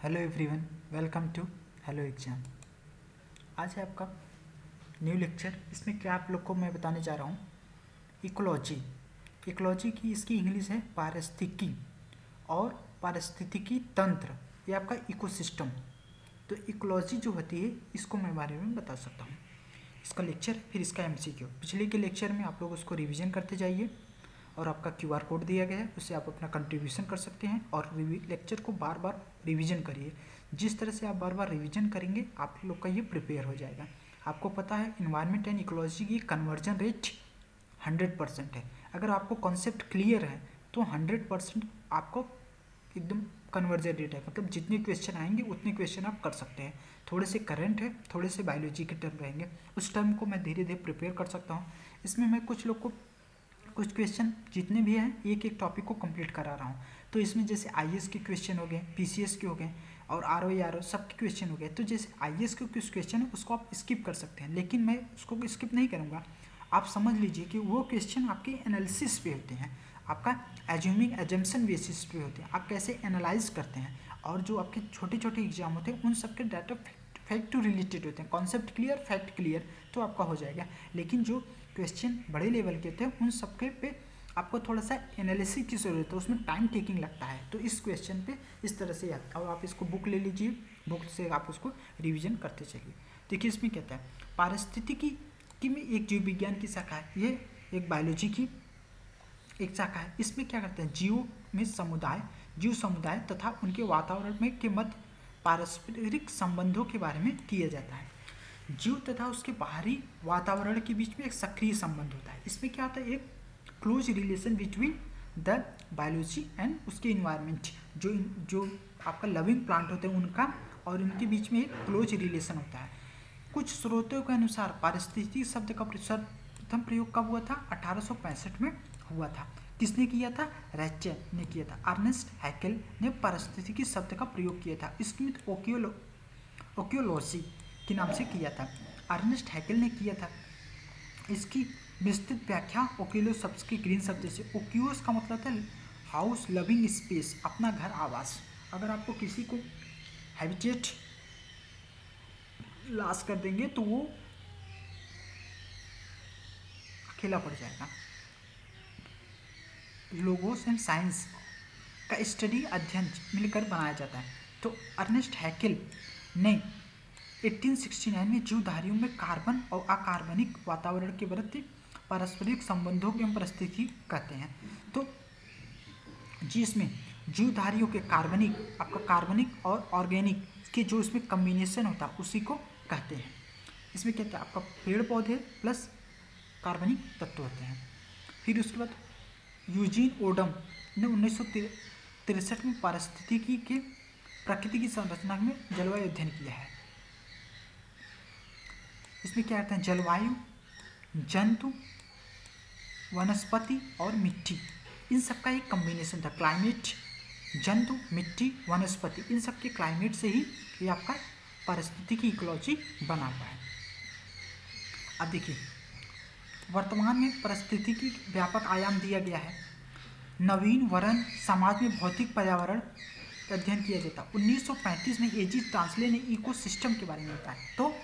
Hello everyone, welcome to hello exam. आज है आपका न्यू लेक्चर। इसमें क्या आप लोग को मैं बताने जा रहा हूँ इकोलॉजी। इकोलॉजी की इसकी इंग्लिश है पारिस्थितिकी और पारिस्थितिकी तंत्र, ये आपका इकोसिस्टम। तो इकोलॉजी जो होती है इसको मैं बारे में बता सकता हूँ। इसका लेक्चर फिर इसका एमसीक्यू। पिछले के लेक्चर में आप लोग उसको रिवीजन करते जाइए और आपका क्यूआर कोड दिया गया है, उससे आप अपना कंट्रीब्यूशन कर सकते हैं और लेक्चर को बार बार रिवीजन करिए। जिस तरह से आप बार बार रिवीजन करेंगे आप लोग का ये प्रिपेयर हो जाएगा। आपको पता है इन्वायरमेंट एंड इकोलॉजी की कन्वर्जन रेट 100% है। अगर आपको कॉन्सेप्ट क्लियर है तो 100% आपको एकदम कन्वर्जन रेट है, मतलब जितने क्वेश्चन आएंगे उतने क्वेश्चन आप कर सकते हैं। थोड़े से करंट है, थोड़े से बायोलॉजी के टर्म रहेंगे, उस टर्म को मैं धीरे धीरे प्रिपेयर कर सकता हूँ। इसमें मैं कुछ लोग को कुछ क्वेश्चन जितने भी हैं एक एक टॉपिक को कंप्लीट करा रहा हूँ। तो इसमें जैसे आईएएस के क्वेश्चन हो गए, पीसीएस के हो गए और आरओ सबके क्वेश्चन हो गए। तो जैसे आईएएस के कुछ क्वेश्चन है उसको आप स्किप कर सकते हैं, लेकिन मैं उसको स्किप नहीं करूँगा। आप समझ लीजिए कि वो क्वेश्चन आपके एनालिसिस पे होते हैं, आपका एज्यूमिंग एजम्पशन बेसिस पे होते हैं, आप कैसे एनालाइज करते हैं। और जो आपके छोटे छोटे एग्जाम होते हैं उन सबके डाटा फैक्ट टू रिलेटेड होते हैं। कॉन्सेप्ट क्लियर, फैक्ट क्लियर तो आपका हो जाएगा। लेकिन जो क्वेश्चन बड़े लेवल के होते हैं उन सबके पे आपको थोड़ा सा एनालिसिस की ज़रूरत है, उसमें टाइम टेकिंग लगता है। तो इस क्वेश्चन पे इस तरह से याद, और आप इसको बुक ले लीजिए, बुक से आप उसको रिवीजन करते चलिए। देखिए इसमें कहता है पारिस्थितिकी की में एक जीव विज्ञान की शाखा है, ये एक बायोलॉजी की एक शाखा है। इसमें क्या करते हैं, जीव समुदाय तथा उनके वातावरण में के मध्य पारस्परिक संबंधों के बारे में किया जाता है। जीव तथा उसके बाहरी वातावरण के बीच में एक सक्रिय संबंध होता है। इसमें क्या होता है, एक close relation between the biology and उसके इन्वायरमेंट। जो आपका लविंग प्लांट होते हैं उनका और उनके बीच में एक क्लोज रिलेशन होता है। कुछ स्रोतों के अनुसार पारिस्थितिकी शब्द का प्रथम प्रयोग कब हुआ था, 1865 में हुआ था। किसने किया था, रैचल ने किया था। अर्नेस्ट हैकेल ने पारिस्थितिकी शब्द का प्रयोग किया था। स्मिथ ओकियोलॉजी के नाम से किया था, अर्नेस्ट हैकेल ने किया था। इसकी विस्तृत व्याख्या ओकियो शब्द के ग्रीन शब्द से, ओकियोस का मतलब था हाउस, लविंग स्पेस, अपना घर, आवास। अगर आपको किसी को हैबिटेट लॉस कर देंगे तो वो अकेला पड़ जाएगा। लोगोस एंड साइंस का स्टडी अध्ययन मिलकर बनाया जाता है। तो अर्नेस्ट हैकेल ने 1869 में जीवधारियों में कार्बन और अकार्बनिक वातावरण के प्रति पारस्परिक संबंधों की हम परिस्थिति कहते हैं। तो जिसमें जीवधारियों के कार्बनिक और ऑर्गेनिक के जो इसमें कम्बिनेशन होता है उसी को कहते हैं। इसमें कहते हैं आपका पेड़ पौधे प्लस कार्बनिक तत्व होते हैं। फिर उसके बाद यूजीन ओडम ने 1963 में पारिस्थितिकी के प्रकृति की संरचना में जलवायु अध्ययन किया है। इसमें क्या कहते हैं, जलवायु, जंतु, वनस्पति और मिट्टी, इन सब का एक कम्बिनेशन था। क्लाइमेट, जंतु, मिट्टी, वनस्पति, इन सब के क्लाइमेट से ही ये आपका पारिस्थितिकी इकोलॉजी बना हुआ है। अब देखिए वर्तमान में पारिस्थितिकी व्यापक आयाम दिया गया है। नवीन वरण समाज में भौतिक पर्यावरण का अध्ययन किया जाता है। 1935 में एजी टांसले ने इकोसिस्टम के बारे में बताया। तो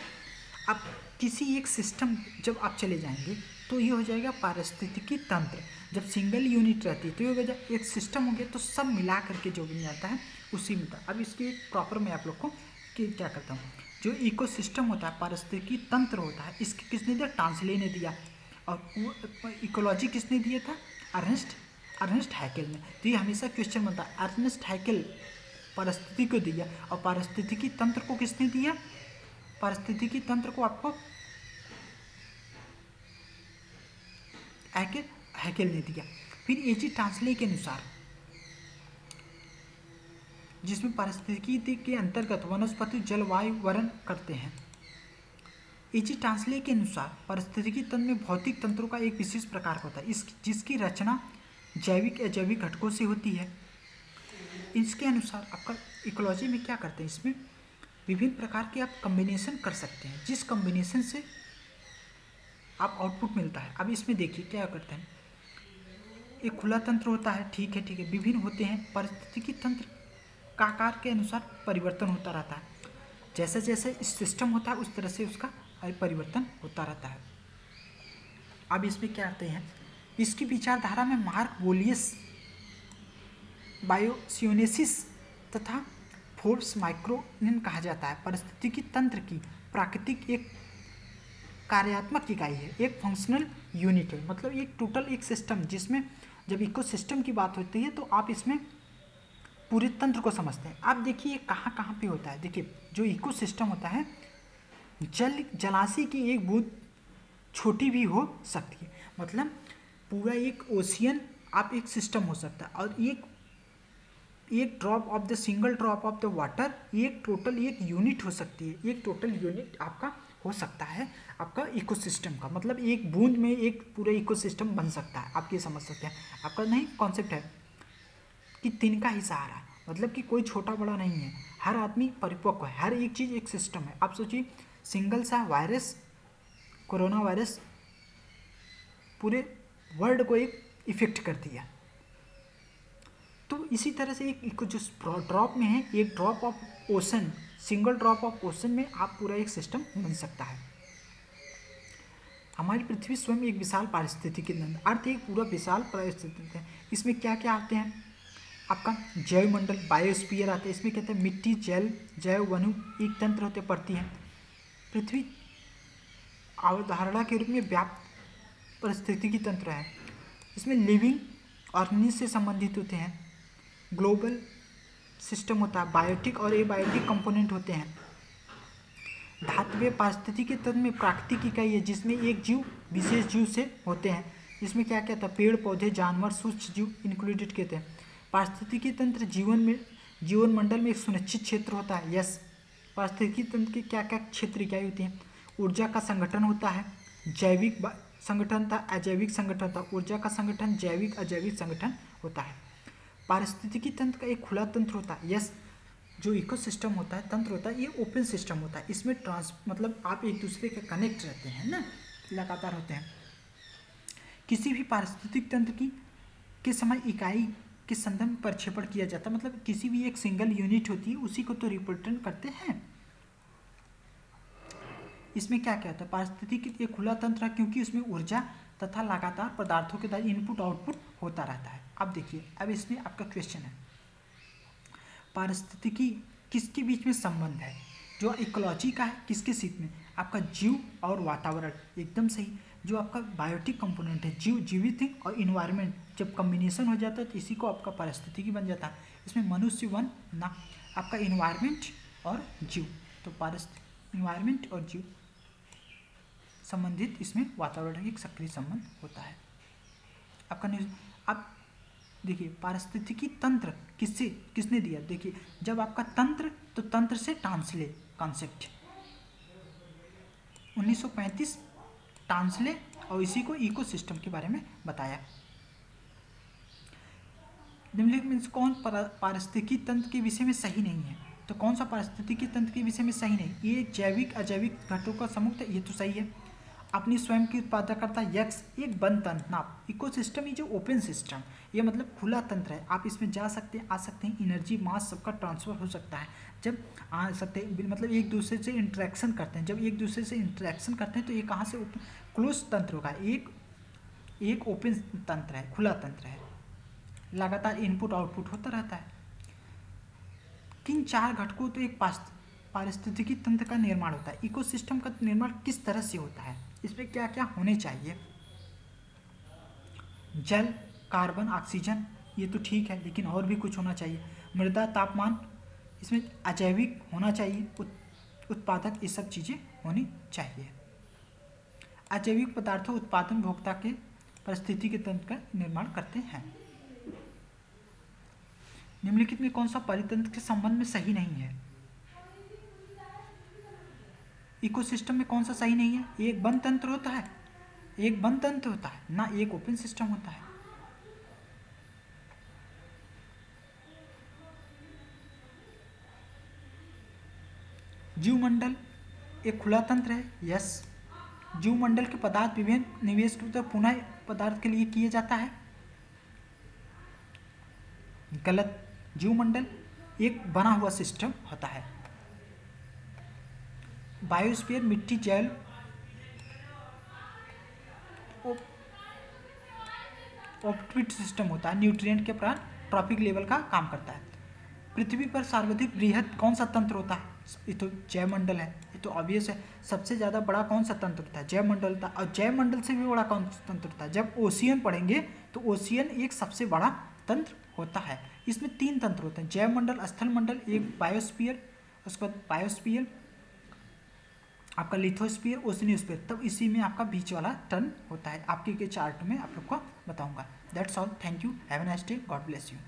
अब किसी एक सिस्टम जब आप चले जाएंगे तो ये हो जाएगा पारिस्थितिकी तंत्र। जब सिंगल यूनिट रहती है तो ये हो जाए एक सिस्टम हो गया, तो सब मिला करके जो बन जाता है उसी में था। अब इसके प्रॉपर मैं आप लोग को क्या करता हूँ, जो इकोसिस्टम होता है, पारिस्थितिकी तंत्र होता है, इसके किसने दिया, टांसले ने दिया। और वो इकोलॉजी किसने दिया था, अर्नेस्ट हैकेल ने। तो ये हमेशा क्वेश्चन बनता है, अर्नेस्ट हैकेल पारिस्थितिकी को दिया और पारिस्थितिकी तंत्र को किसने दिया, पारिस्थितिकी तंत्र को आपको हैकेल ने दिया। फिर एजी टांसले के अनुसार, जिसमें पारिस्थितिकी के अंतर्गत वनस्पति जलवायु वर्ण करते हैं, एजी टांसले के अनुसार पारिस्थितिकी तंत्र में भौतिक तंत्रों का एक विशेष प्रकार होता है जिसकी रचना जैविक या जैविक घटकों से होती है। इसके अनुसार आपका इकोलॉजी में क्या करते हैं, इसमें विभिन्न प्रकार के आप कम्बिनेशन कर सकते हैं, जिस कम्बिनेशन से आप आउटपुट मिलता है। अब इसमें देखिए क्या करते हैं, एक खुला तंत्र होता है, ठीक है, विभिन्न होते हैं पारिस्थितिकी तंत्र का आकार के अनुसार परिवर्तन होता रहता है। जैसे जैसे सिस्टम होता है उस तरह से उसका परिवर्तन होता रहता है। अब इसमें क्या आते हैं, इसकी विचारधारा में मार्क वोलियस बायोसियोनेसिस तथा फोर्ब्स माइक्रोन कहा जाता है। पारिस्थितिकी तंत्र की प्राकृतिक एक कार्यात्मक इकाई है, एक फंक्शनल यूनिट है, मतलब एक टोटल एक सिस्टम, जिसमें जब इकोसिस्टम की बात होती है तो आप इसमें पूरे तंत्र को समझते हैं। आप देखिए ये कहाँ कहाँ पे होता है। देखिए जो इकोसिस्टम होता है, जलाशय की एक बूंद छोटी भी हो सकती है, मतलब पूरा एक ओशियन आप एक सिस्टम हो सकता है, और एक drop of the single drop of the water एक टोटल एक यूनिट हो सकती है। एक टोटल यूनिट आपका हो सकता है आपका इकोसिस्टम का, मतलब एक बूंद में एक पूरा इकोसिस्टम बन सकता है। आप ये समझ सकते हैं, आपका नहीं कॉन्सेप्ट है कि तिनका ही सहारा, मतलब कि कोई छोटा बड़ा नहीं है, हर आदमी परिपक्व है, हर एक चीज़ एक सिस्टम है। आप सोचिए सिंगल सा वायरस, कोरोना वायरस पूरे वर्ल्ड को एक इफेक्ट कर दिया। तो इसी तरह से एक जो ड्रॉप में है, एक drop of ocean, single drop of ocean में आप पूरा एक सिस्टम बन सकता है। हमारी पृथ्वी स्वयं एक विशाल पारिस्थितिकी तंत्र, अर्थ एक पूरा विशाल पारिस्थितिकी है। इसमें क्या क्या आते हैं, आपका जैव मंडल बायोस्फीयर आता है, इसमें कहते हैं मिट्टी, जल, जैव वनु एक तंत्र होते पड़ती है। पृथ्वी अवधारणा के रूप में व्याप्त पारिस्थितिकी तंत्र है, इसमें लिविंग ऑर्गेनिज्म से संबंधित होते हैं, ग्लोबल सिस्टम होता है, बायोटिक और एबायोटिक कंपोनेंट होते हैं। धात्विक पारिस्थितिकी तंत्र में प्राकृतिक इकाई है, जिसमें एक जीव विशेष जीव से होते हैं। इसमें क्या क्या था, पेड़ पौधे, जानवर, सूक्ष्म जीव इंक्लूडेड कहते हैं। पारिस्थितिकी तंत्र जीवन मंडल में एक सुनिश्चित क्षेत्र होता है। यस, पारिस्थितिकी तंत्र के क्या क्या क्षेत्र इकाई होती हैं, ऊर्जा का संगठन होता है, जैविक संगठन था, अजैविक संगठन था। ऊर्जा का संगठन जैविक अजैविक संगठन होता है। पारिस्थितिकी तंत्र का एक खुला तंत्र होता है। यस, जो इकोसिस्टम होता है, तंत्र होता है, ये ओपन सिस्टम होता है। इसमें मतलब आप एक दूसरे के कनेक्ट रहते हैं ना, लगातार होते हैं। किसी भी पारिस्थितिक तंत्र के समय इकाई के संदर्भ में प्रक्षेपण किया जाता है, मतलब किसी भी एक सिंगल यूनिट होती है उसी को तो रिप्रेजेंट करते हैं। इसमें क्या क्या होता है, पारिस्थितिकी एक खुला तंत्र है, क्योंकि उसमें ऊर्जा तथा लगातार पदार्थों के द्वारा इनपुट आउटपुट होता रहता है। अब देखिए, अब इसमें आपका क्वेश्चन है, पारिस्थितिकी किसके बीच में संबंध है, जो इकोलॉजी का है, किसके सीट में, आपका जीव और वातावरण, एकदम सही। जो आपका बायोटिक कंपोनेंट है, जीव, जीवित है, और इन्वायरमेंट जब कम्बिनेशन हो जाता है तो इसी को आपका पारिस्थितिकी बन जाता है। इसमें मनुष्य वन ना, आपका इन्वायरमेंट और जीव, तो इन्वायरमेंट और जीव संबंधित, इसमें वातावरण एक सक्रिय संबंध होता है आपका न्यूज। अब देखिए पारिस्थितिकी तंत्र किसने दिया, देखिए जब आपका तंत्र, तो तंत्र से टांसले कॉन्सेप्ट 1935 टांसले, और इसी को इकोसिस्टम के बारे में बताया। निम्नलिखित में से कौन पारिस्थितिकी तंत्र के विषय में सही नहीं है, तो कौन सा पारिस्थितिकी तंत्र के विषय में सही नहीं, ये जैविक अजैविक घटकों का समूह है, ये तो सही है। अपनी स्वयं की उत्पादकता यक्स एक बंद तंत्र ना, इकोसिस्टम ये जो ओपन सिस्टम, ये मतलब खुला तंत्र है, आप इसमें जा सकते हैं, आ सकते हैं, एनर्जी मास सबका ट्रांसफर हो सकता है। जब आ सकते हैं, मतलब एक दूसरे से इंटरेक्शन करते हैं, जब एक दूसरे से इंटरेक्शन करते हैं तो ये कहाँ से क्लोज तंत्र होगा, एक ओपन तंत्र है, खुला तंत्र है, लगातार इनपुट आउटपुट होता रहता है। किन चार घटकों तो एक पारिस्थितिकी तंत्र का निर्माण होता है, इकोसिस्टम का निर्माण किस तरह से होता है, इसमें क्या क्या होने चाहिए, जल, कार्बन, ऑक्सीजन, ये तो ठीक है, लेकिन और भी कुछ होना चाहिए। मृदा, तापमान, इसमें अजैविक होना चाहिए, उत्पादक, ये सब चीज़ें होनी चाहिए। अजैविक पदार्थों उत्पादन भोक्ता के पारिस्थितिकी तंत्र का निर्माण करते हैं। निम्नलिखित में कौन सा परितंत्र के संबंध में सही नहीं है, इकोसिस्टम में कौन सा सही नहीं है, एक बंद तंत्र होता है, एक बंद तंत्र होता है ना, एक ओपन सिस्टम होता है। जीवमंडल एक खुला तंत्र है, यस। जीवमंडल के पदार्थ विभिन्न निवेश के तरफ पुनः पदार्थ के लिए किए जाता है, गलत। जीवमंडल एक बना हुआ सिस्टम होता है। बायोस्फीयर मिट्टी जैव ऑप्टिक सिस्टम होता है, न्यूट्रिएंट के प्रकार ट्रॉपिक लेवल का काम करता है। पृथ्वी पर सर्वाधिक बृहद कौन सा तंत्र होता है? ये तो जैवमंडल है, ये तो ऑब्वियस है। सबसे ज़्यादा बड़ा कौन सा तंत्र होता है? जैवमंडल होता है। और जैवमंडल से भी बड़ा कौन सा तंत्र होता है? जब ओशियन पढ़ेंगे तो ओशियन एक सबसे बड़ा तंत्र होता है। इसमें 3 तंत्र होते हैं, जैवमंडल, स्थलमंडल, एक बायोस्फीयर, उसके बाद बायोस्फीयर, आपका लिथोस्फीयर, ओशनियोस्फीयर। तब इसी में आपका बीच वाला टर्न होता है। आपके के चार्ट में आप लोग को बताऊंगा। That's all, thank you, have a nice day, God bless you.